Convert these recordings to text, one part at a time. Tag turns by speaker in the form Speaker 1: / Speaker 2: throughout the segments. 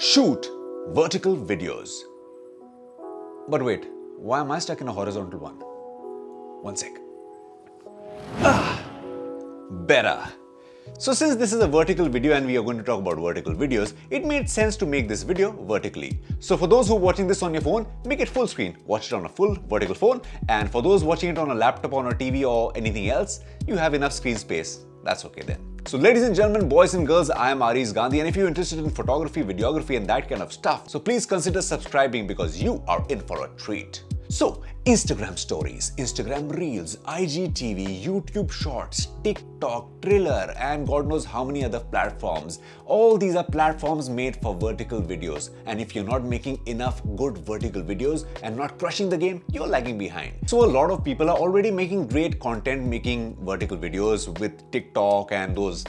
Speaker 1: Shoot vertical videos. But wait, why am I stuck in a horizontal one? One sec. Better. So since this is a vertical video and we are going to talk about vertical videos, it made sense to make this video vertically. So for those who are watching this on your phone, make it full screen. Watch it on a full vertical phone. And for those watching it on a laptop, on a TV or anything else, you have enough screen space. That's okay then. So ladies and gentlemen, boys and girls, I am Aris Gandhi, and if you're interested in photography, videography and that kind of stuff, so please consider subscribing because you are in for a treat. So, Instagram stories, Instagram reels, IGTV, YouTube shorts, TikTok, Triller and God knows how many other platforms. All these are platforms made for vertical videos, and if you're not making enough good vertical videos and not crushing the game, you're lagging behind. So a lot of people are already making great content, making vertical videos with TikTok and those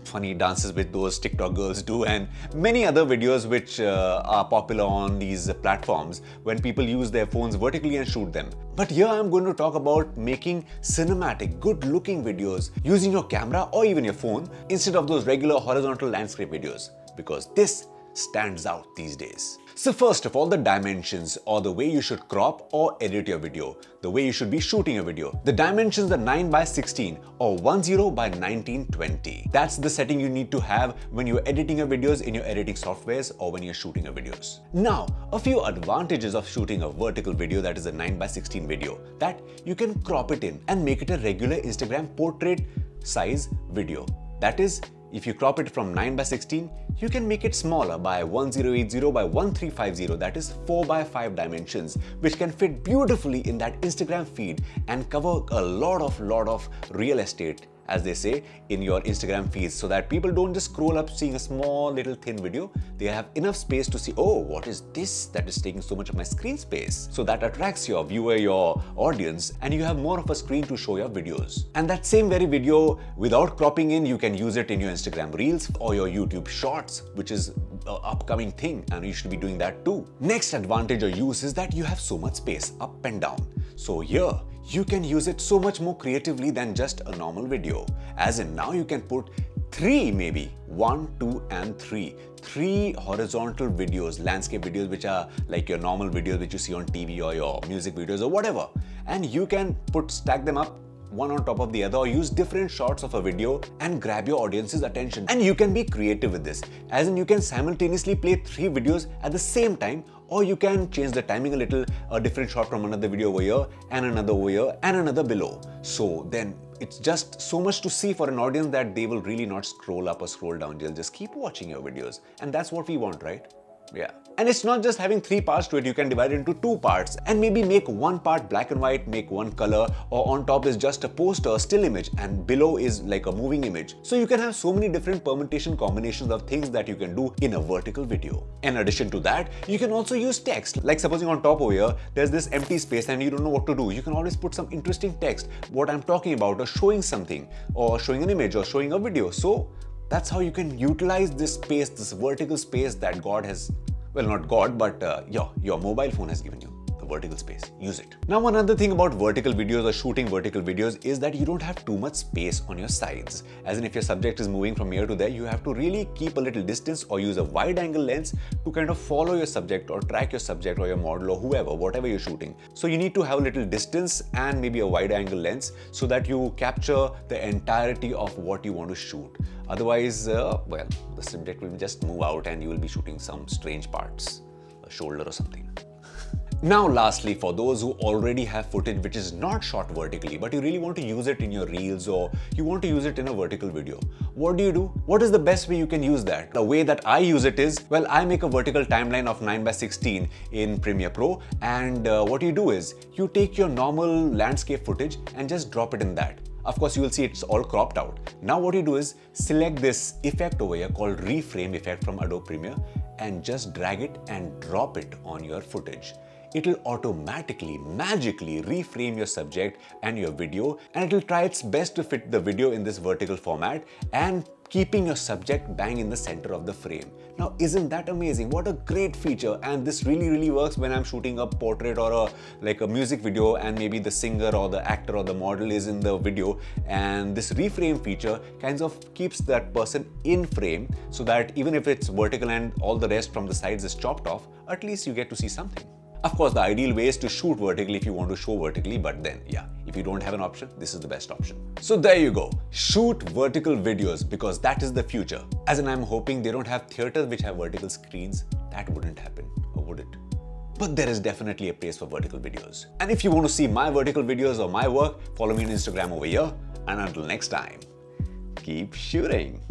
Speaker 1: funny dances which those TikTok girls do and many other videos which are popular on these platforms when people use their phones vertically and shoot them. But here I'm going to talk about making cinematic, good-looking videos using your camera or even your phone instead of those regular horizontal landscape videos, because this stands out these days. So first of all, the dimensions, or the way you should crop or edit your video, the way you should be shooting a video. The dimensions are 9:16 or 10:1920. That's the setting you need to have when you're editing your videos in your editing softwares or when you're shooting your videos. Now, a few advantages of shooting a vertical video that is a 9:16 video, that you can crop it in and make it a regular Instagram portrait size video. That is, if you crop it from 9:16, you can make it smaller by 1080 by 1350, that is 4:5 dimensions, which can fit beautifully in that Instagram feed and cover a lot of real estate, as they say, in your Instagram feeds, so that people don't just scroll up seeing a small little thin video. They have enough space to see, oh, what is this that is taking so much of my screen space? So that attracts your viewer, your audience, and you have more of a screen to show your videos. And that same very video, without cropping in, you can use it in your Instagram Reels or your YouTube Shorts, which is an upcoming thing, and you should be doing that too. Next advantage or use is that you have so much space up and down. So here, you can use it so much more creatively than just a normal video. As in, now you can put three, maybe 1, 2 and 3 horizontal videos, landscape videos, which are like your normal videos which you see on TV or your music videos or whatever. And you can stack them up one on top of the other, or use different shots of a video and grab your audience's attention. And you can be creative with this, as in you can simultaneously play 3 videos at the same time, or you can change the timing a little, a different shot from another video over here and another over here and another below. So then it's just so much to see for an audience that they will really not scroll up or scroll down. They'll just keep watching your videos, and that's what we want, right? Yeah. And it's not just having 3 parts to it, you can divide it into 2 parts and maybe make one part black and white, make one color, or on top is just a poster, a still image, and below is like a moving image. So you can have so many different permutation combinations of things that you can do in a vertical video. In addition to that, you can also use text. Like supposing on top over here, there's this empty space and you don't know what to do. You can always put some interesting text, what I'm talking about, or showing something, or showing an image, or showing a video. So that's how you can utilize this space, this vertical space that God has, well, not God, but your mobile phone has given you. The vertical space. Use it. Now, another thing about vertical videos or shooting vertical videos is that you don't have too much space on your sides. As in, if your subject is moving from here to there, you have to really keep a little distance or use a wide angle lens to kind of follow your subject or track your subject or your model or whoever, whatever you're shooting. So you need to have a little distance and maybe a wide angle lens so that you capture the entirety of what you want to shoot. Otherwise, well, the subject will just move out and you will be shooting some strange parts, a shoulder or something. Now lastly, for those who already have footage which is not shot vertically, but you really want to use it in your reels or you want to use it in a vertical video, what do? What is the best way you can use that? The way that I use it is, well, I make a vertical timeline of 9:16 in Premiere Pro, and what you do is, you take your normal landscape footage and just drop it in that. Of course, you will see it's all cropped out. Now what you do is, select this effect over here called Reframe effect from Adobe Premiere and just drag it and drop it on your footage. It'll automatically, magically reframe your subject and your video, and it'll try its best to fit the video in this vertical format and keeping your subject bang in the center of the frame. Now, isn't that amazing? What a great feature. And this really works when I'm shooting a portrait or a music video, and maybe the singer or the actor or the model is in the video, and this reframe feature kind of keeps that person in frame, so that even if it's vertical and all the rest from the sides is chopped off, at least you get to see something. Of course, the ideal way is to shoot vertically if you want to show vertically, but then, yeah, if you don't have an option, this is the best option. So there you go. Shoot vertical videos, because that is the future. As in, I'm hoping they don't have theaters which have vertical screens. That wouldn't happen, or would it? But there is definitely a place for vertical videos. And if you want to see my vertical videos or my work, follow me on Instagram over here. And until next time, keep shooting.